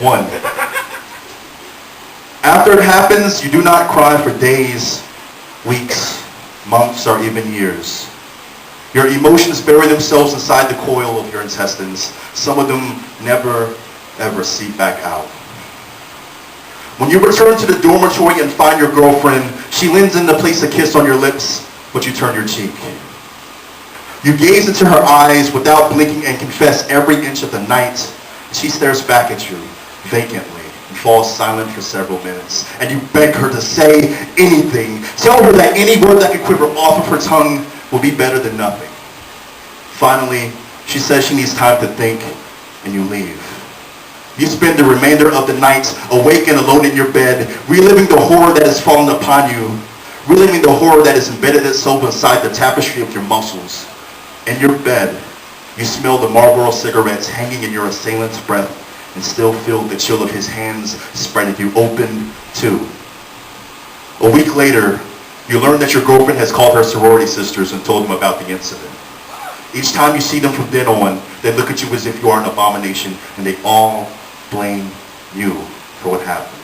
1. After it happens, you do not cry for days, weeks, months, or even years. Your emotions bury themselves inside the coil of your intestines. Some of them never, ever seep back out. When you return to the dormitory and find your girlfriend, she leans in to place a kiss on your lips, but you turn your cheek. You gaze into her eyes without blinking and confess every inch of the night. She stares back at you vacantly and falls silent for several minutes. And you beg her to say anything. Tell her that any word that could quiver off of her tongue will be better than nothing. Finally, she says she needs time to think, and you leave. You spend the remainder of the night awake and alone in your bed, reliving the horror that has fallen upon you, reliving the horror that has embedded itself inside the tapestry of your muscles. In your bed, you smell the Marlboro cigarettes hanging in your assailant's breath and still feel the chill of his hands spreading you open too. A week later, you learn that your girlfriend has called her sorority sisters and told them about the incident. Each time you see them from then on, they look at you as if you are an abomination, and they all blame you for what happened.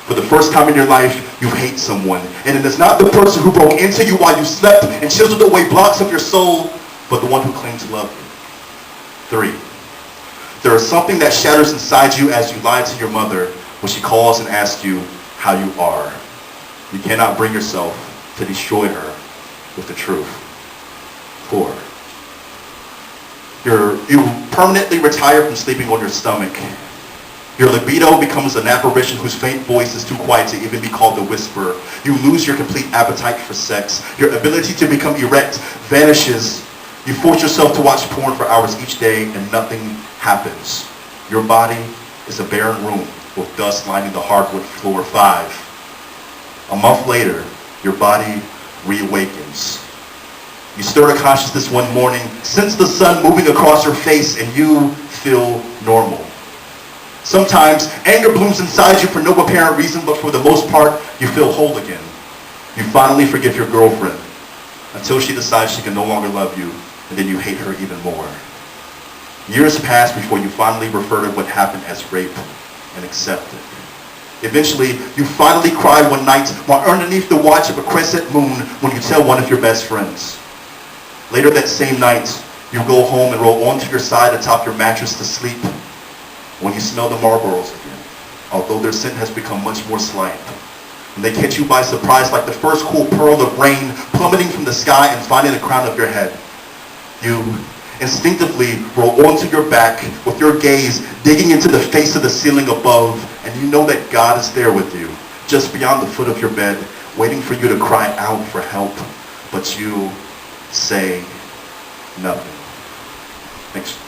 For the first time in your life, you hate someone, and it is not the person who broke into you while you slept and chiseled away blocks of your soul, but the one who claimed to love you. 3. There is something that shatters inside you as you lie to your mother when she calls and asks you how you are. You cannot bring yourself to destroy her with the truth. 4. You permanently retire from sleeping on your stomach. Your libido becomes an apparition whose faint voice is too quiet to even be called a whisper. You lose your complete appetite for sex. Your ability to become erect vanishes. You force yourself to watch porn for hours each day and nothing happens. Your body is a barren room with dust lining the hardwood floor. 5. A month later, your body reawakens. You stir to consciousness one morning, sense the sun moving across your face, and you feel normal. Sometimes anger blooms inside you for no apparent reason, but for the most part, you feel whole again. You finally forgive your girlfriend until she decides she can no longer love you, and then you hate her even more. Years pass before you finally refer to what happened as rape and accept it. Eventually, you finally cry one night while underneath the watch of a crescent moon when you tell one of your best friends. Later that same night, you go home and roll onto your side atop your mattress to sleep when you smell the Marlboros again, although their scent has become much more slight. And they catch you by surprise like the first cool pearl of rain plummeting from the sky and finding the crown of your head. You instinctively roll onto your back with your gaze digging into the face of the ceiling above, and you know that God is there with you, just beyond the foot of your bed, waiting for you to cry out for help, but you say nothing. Thanks.